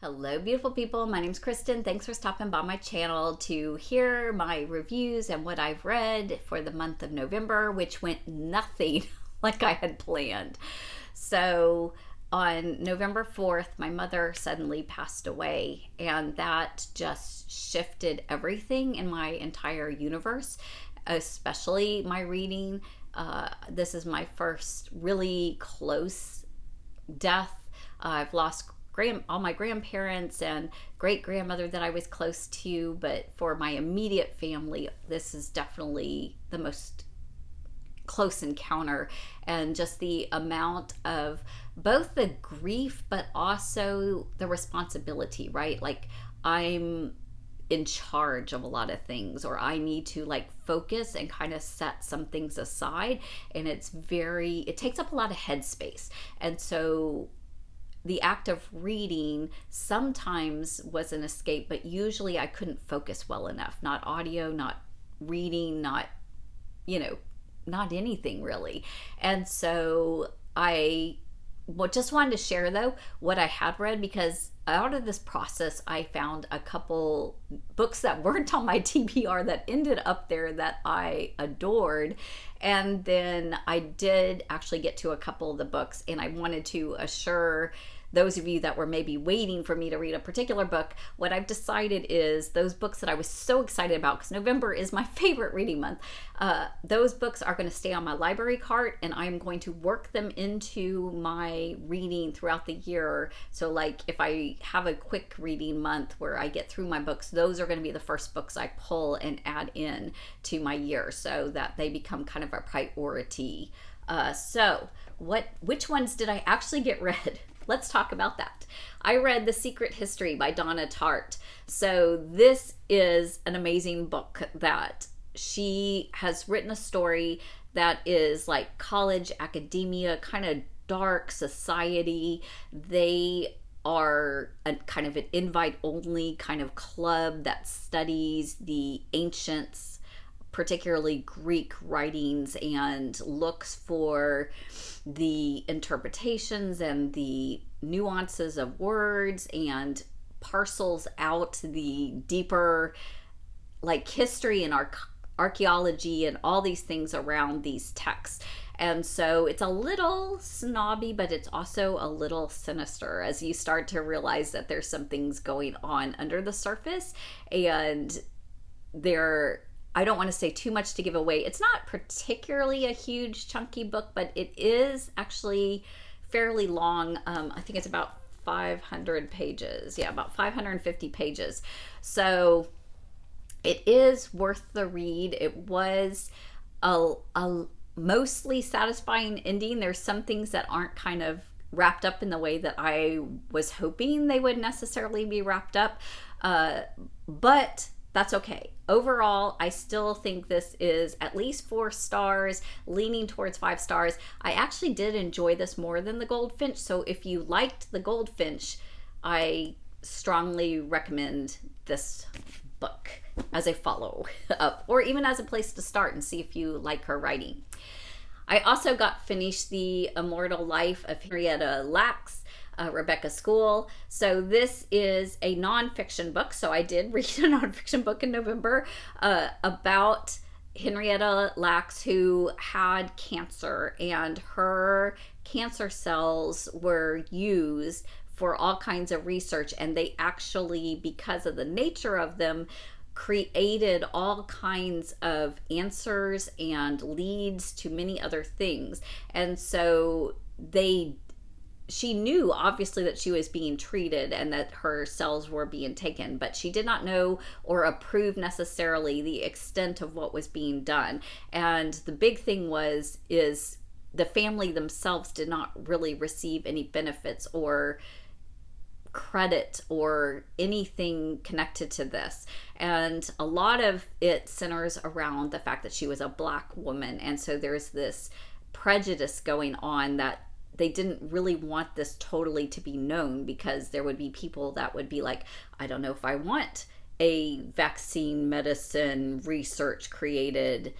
Hello, beautiful people. My name's Kristen. Thanks for stopping by my channel to hear my reviews and what I've read for the month of November, which went nothing like I had planned. So, on November 4th, my mother suddenly passed away, and that just shifted everything in my entire universe, especially my reading. This is my first really close death. I've lost all my grandparents and great grandmother that I was close to, but for my immediate family, this is definitely the most close encounter, and just the amount of both the grief but also the responsibility, right? Like, I'm in charge of a lot of things, or I need to focus and kind of set some things aside, and it takes up a lot of headspace. And so the act of reading sometimes was an escape, but usually I couldn't focus well enough. Not audio, not reading, not anything really. And so I just wanted to share, though, what I had read, because out of this process, I found a couple books that weren't on my TBR that ended up there that I adored. And then I did actually get to a couple of the books, and I wanted to assure those of you that were maybe waiting for me to read a particular book, what I've decided is those books that I was so excited about, because November is my favorite reading month, those books are going to stay on my library cart, and I'm going to work them into my reading throughout the year. So if I have a quick reading month where I get through my books, those are going to be the first books I pull and add in to my year so that they become kind of a priority. Which ones did I actually get read? Let's talk about that. I read The Secret History by Donna Tartt. So this is an amazing book that she has written, a story that is like college academia, kind of dark society. They are a kind of an invite-only kind of club that studies the ancients, particularly Greek writings, and looks for the interpretations and the nuances of words and parcels out the deeper history and archaeology and all these things around these texts. And so it's a little snobby, but it's also a little sinister as you start to realize that there's some things going on under the surface. And I don't want to say too much to give away. It's not particularly a huge chunky book, but it is actually fairly long. I think it's about 500 pages. Yeah, about 550 pages. So it is worth the read. It was a mostly satisfying ending. There's some things that aren't kind of wrapped up in the way that I was hoping they would necessarily be wrapped up. But that's okay. Overall, I still think this is at least 4 stars, leaning towards 5 stars. I actually did enjoy this more than The Goldfinch. So if you liked The Goldfinch, I strongly recommend this book as a follow-up, or even as a place to start and see if you like her writing. I also got finished The Immortal Life of Henrietta Lacks, Rebecca Skool. So this is a nonfiction book. So I did read a nonfiction book in November about Henrietta Lacks, who had cancer, and her cancer cells were used for all kinds of research, and they actually, because of the nature of them, created all kinds of answers and leads to many other things. And so she knew obviously that she was being treated and that her cells were being taken, but she did not know or approve necessarily the extent of what was being done. And the big thing is the family themselves did not really receive any benefits or credit or anything connected to this. And a lot of it centers around the fact that she was a Black woman, and so there's this prejudice going on that they didn't really want this totally to be known, because there would be people that would be like, I don't know if I want a vaccine medicine research created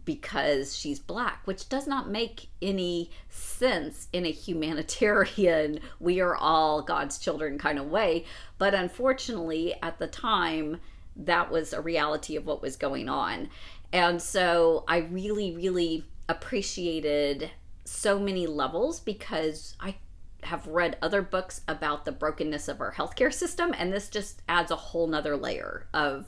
because she's black, which does not make any sense in a humanitarian, we are all God's children kind of way. But unfortunately, at the time, that was a reality of what was going on. And so I really, really appreciated so many levels, because I have read other books about the brokenness of our healthcare system, and this just adds a whole nother layer of,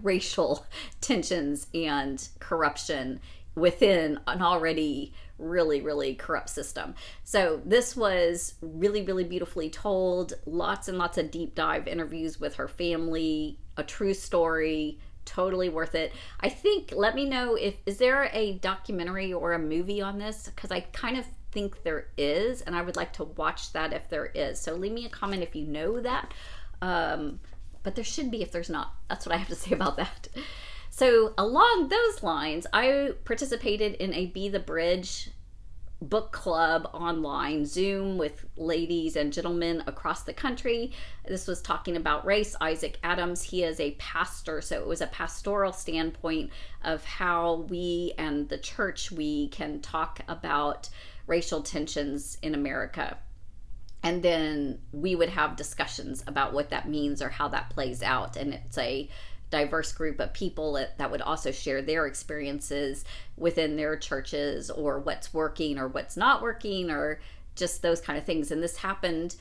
racial tensions and corruption within an already really, really corrupt system. So this was really, really beautifully told. Lots and lots of deep dive interviews with her family, a true story, totally worth it. I think, let me know is there a documentary or a movie on this? Because I kind of think there is, and I would like to watch that if there is. So leave me a comment if you know that. But there should be if there's not. That's what I have to say about that. So along those lines, I participated in a Be the Bridge book club online, Zoom, with ladies and gentlemen across the country. This was talking about race. Issac Adams, he is a pastor, so it was a pastoral standpoint of how we and the church, we can talk about racial tensions in America. And then we would have discussions about what that means or how that plays out. And it's a diverse group of people that would also share their experiences within their churches, or what's working or what's not working, or just those kind of things. And this happened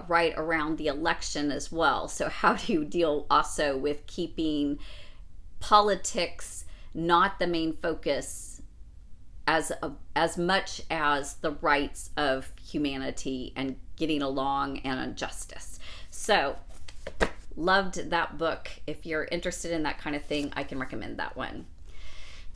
right around the election as well. So how do you deal also with keeping politics not the main focus as much as the rights of humanity and getting along and justice? So loved that book. If you're interested in that kind of thing, I can recommend that one.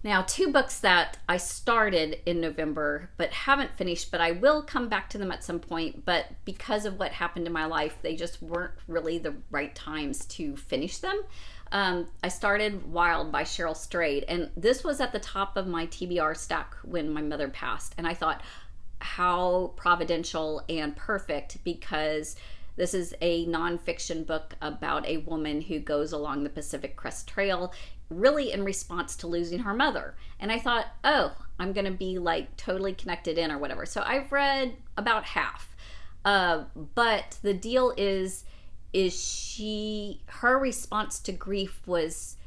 Now, 2 books that I started in November but haven't finished, but I will come back to them at some point. But because of what happened in my life, they just weren't really the right times to finish them. I started Wild by Cheryl Strayed, and this was at the top of my TBR stack when my mother passed. And I thought, how providential and perfect, because this is a nonfiction book about a woman who goes along the Pacific Crest Trail, really in response to losing her mother. And I thought, oh, I'm going to be like totally connected in or whatever. So I've read about half. But the deal is her response to grief was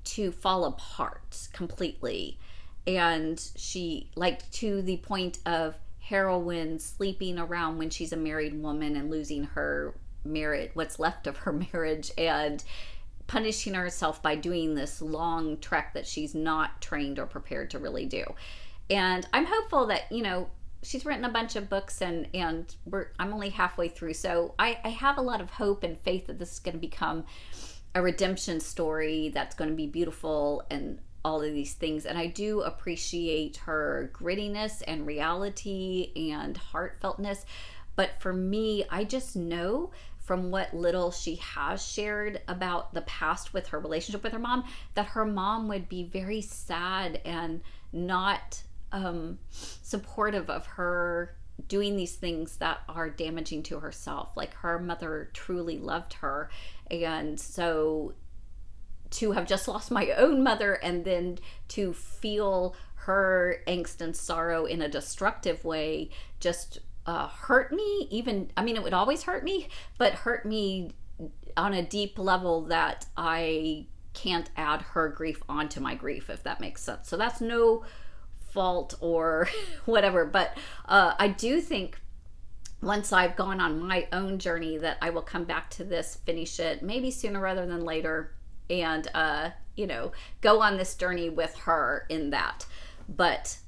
to fall apart completely. And she, like, to the point of heroin, sleeping around when she's a married woman and losing her marriage, what's left of her marriage, and punishing herself by doing this long trek that she's not trained or prepared to really do. And I'm hopeful that, she's written a bunch of books, and I'm only halfway through. So I have a lot of hope and faith that this is going to become a redemption story that's going to be beautiful and all of these things. And I do appreciate her grittiness and reality and heartfeltness. But for me, I just know from what little she has shared about the past with her relationship with her mom, that her mom would be very sad and not supportive of her doing these things that are damaging to herself. Like, her mother truly loved her. And so to have just lost my own mother and then to feel her angst and sorrow in a destructive way just hurt me. It would always hurt me, but hurt me on a deep level that I can't add her grief onto my grief, if that makes sense. So that's no fault or whatever, but I do think once I've gone on my own journey that I will come back to this, finish it, maybe sooner rather than later, and go on this journey with her in that. But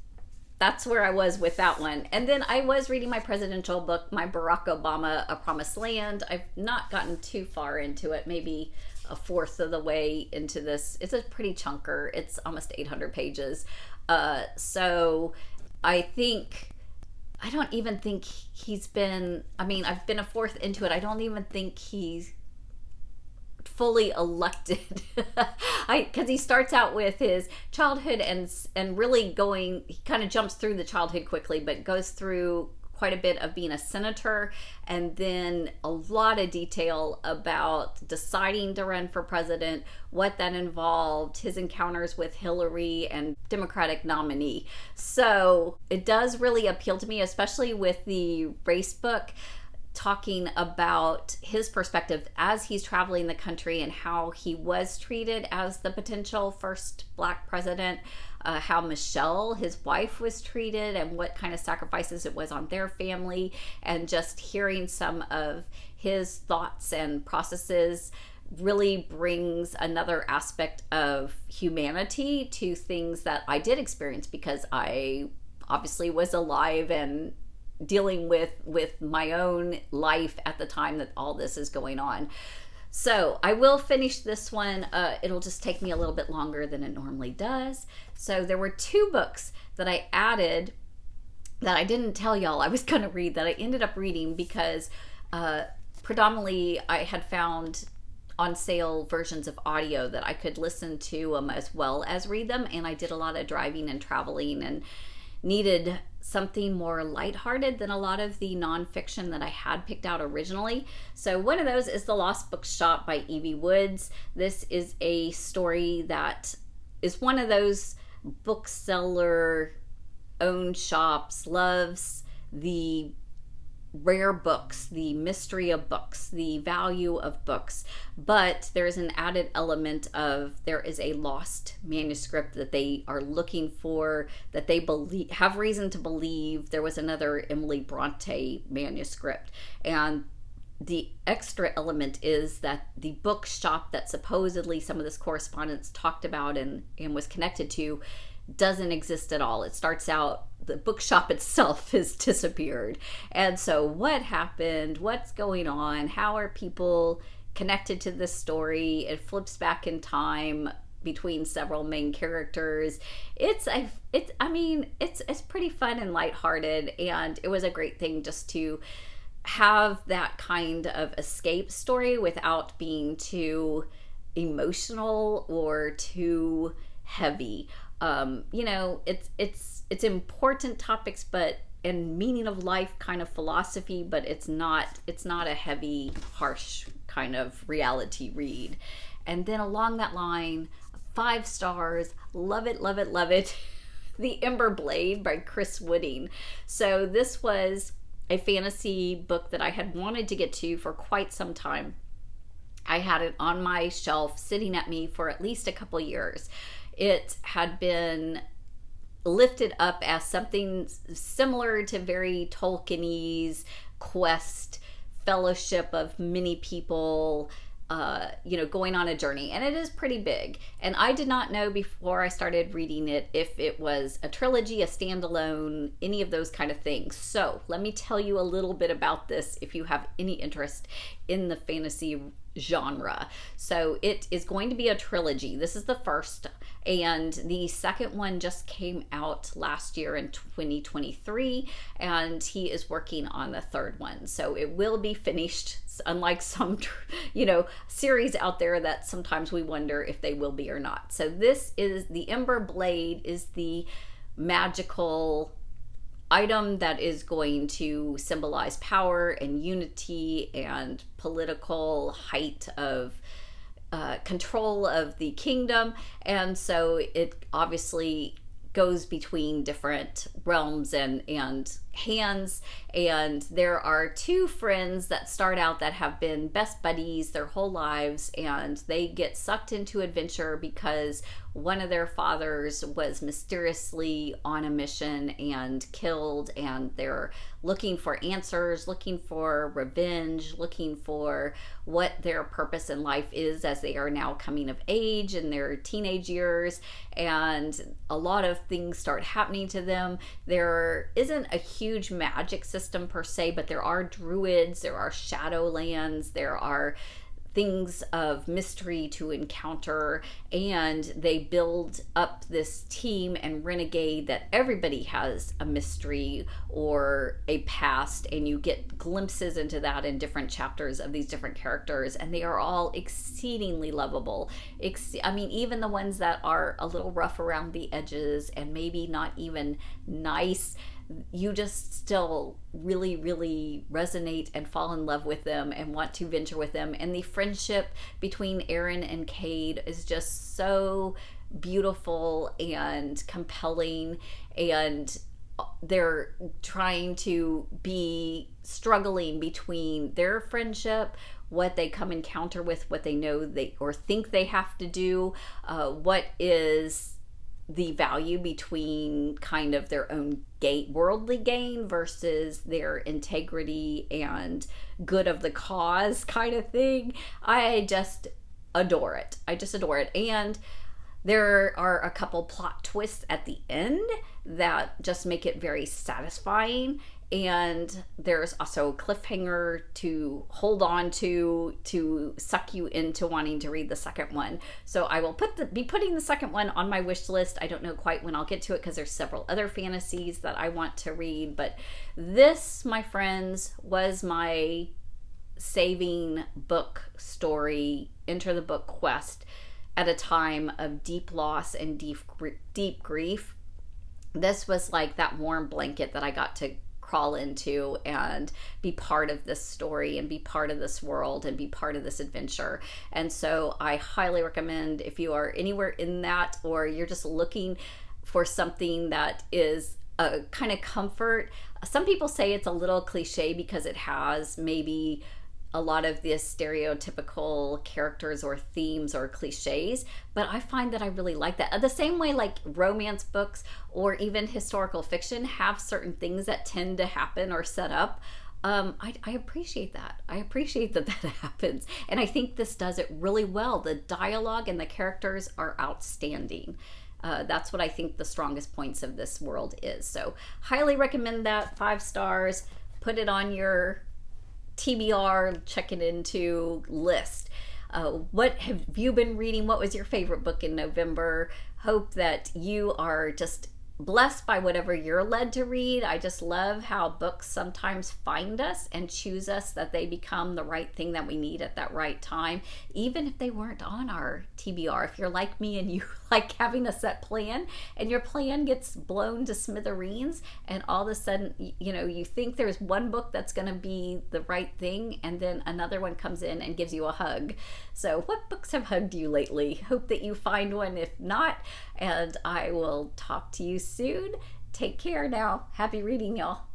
that's where I was with that one. And then I was reading my presidential book, my Barack Obama, A Promised Land. I've not gotten too far into it, maybe a fourth of the way into this. It's a pretty chunker. It's almost 800 pages. So I don't even think he's been, I've been a fourth into it. I don't even think he's fully elected. Because he starts out with his childhood and really he kind of jumps through the childhood quickly, but goes through quite a bit of being a senator, and then a lot of detail about deciding to run for president, what that involved, his encounters with Hillary and Democratic nominee. So it does really appeal to me, especially with the race book, talking about his perspective as he's traveling the country and how he was treated as the potential first Black president, how Michelle, his wife, was treated and what kind of sacrifices it was on their family, and just hearing some of his thoughts and processes really brings another aspect of humanity to things that I did experience, because I obviously was alive and dealing with my own life at the time that all this is going on. So I will finish this one. It'll just take me a little bit longer than it normally does. So there were 2 books that I added that I didn't tell y'all I was going to read, that I ended up reading because predominantly I had found on sale versions of audio that I could listen to them as well as read them. And I did a lot of driving and traveling and needed something more lighthearted than a lot of the nonfiction that I had picked out originally. So one of those is The Lost Bookshop by Evie Woods. This is a story that is one of those bookseller owned shops, loves the rare books, the mystery of books, the value of books, but there's an added element of there is a lost manuscript that they are looking for, that they believe, have reason to believe there was another Emily Bronte manuscript. And the extra element is that the bookshop that supposedly some of this correspondence talked about and was connected to doesn't exist at all. It starts out, the bookshop itself has disappeared. And so what happened? What's going on? How are people connected to this story? It flips back in time between several main characters. It's pretty fun and lighthearted, and it was a great thing just to have that kind of escape story without being too emotional or too heavy. It's important topics, but and meaning of life kind of philosophy, but it's not a heavy, harsh kind of reality read. And then along that line, 5 stars, love it, love it, love it. The Ember Blade by Chris Wooding. So this was a fantasy book that I had wanted to get to for quite some time. I had it on my shelf sitting at me for at least a couple years. It had been lifted up as something similar to very Tolkien-y quest, fellowship of many people, going on a journey. And it is pretty big. And I did not know before I started reading it if it was a trilogy, a standalone, any of those kind of things. So let me tell you a little bit about this if you have any interest in the fantasy genre. So it is going to be a trilogy. This is the first, and the second one just came out last year in 2023, and he is working on the third one. So it will be finished, unlike some series out there that sometimes we wonder if they will be or not. So this is the Ember Blade, is the magical item that is going to symbolize power and unity and political height of control of the kingdom. And so it obviously goes between different realms and hands. And there are 2 friends that start out that have been best buddies their whole lives, and they get sucked into adventure because one of their fathers was mysteriously on a mission and killed, and they're looking for answers, looking for revenge, looking for what their purpose in life is as they are now coming of age in their teenage years. And a lot of things start happening to them. There isn't a huge magic system per se, but there are druids, there are shadowlands, there are things of mystery to encounter, and they build up this team and renegade that everybody has a mystery or a past, and you get glimpses into that in different chapters of these different characters, and they are all exceedingly lovable. Even the ones that are a little rough around the edges and maybe not even nice, you just still really, really resonate and fall in love with them and want to venture with them. And the friendship between Aaron and Cade is just so beautiful and compelling, and they're trying to be struggling between their friendship, what they come encounter with, what they know they or think they have to do, what is the value between kind of their own worldly gain versus their integrity and good of the cause kind of thing. I just adore it. I just adore it. And there are a couple plot twists at the end that just make it very satisfying. And there's also a cliffhanger to hold on to suck you into wanting to read the second one. So I will be putting the second one on my wish list. I don't know quite when I'll get to it because there's several other fantasies that I want to read. But this, my friends, was my saving book story, enter the book quest, at a time of deep loss and deep grief. This was like that warm blanket that I got to crawl into and be part of this story and be part of this world and be part of this adventure. And so I highly recommend, if you are anywhere in that, or you're just looking for something that is a kind of comfort. Some people say it's a little cliche because it has maybe a lot of the stereotypical characters or themes or cliches, but I find that I really like that. The same way like romance books or even historical fiction have certain things that tend to happen or set up. I appreciate that. I appreciate that happens. And I think this does it really well. The dialogue and the characters are outstanding. That's what I think the strongest points of this world is. So highly recommend that. 5 stars. Put it on your TBR, check it into list. What have you been reading? What was your favorite book in November? Hope that you are just blessed by whatever you're led to read. I just love how books sometimes find us and choose us, that they become the right thing that we need at that right time, even if they weren't on our TBR. If you're like me and you like having a set plan and your plan gets blown to smithereens, and all of a sudden, you think there's one book that's going to be the right thing, and then another one comes in and gives you a hug. So what books have hugged you lately? Hope that you find one. If not, and I will talk to you soon. Take care now. Happy reading, y'all.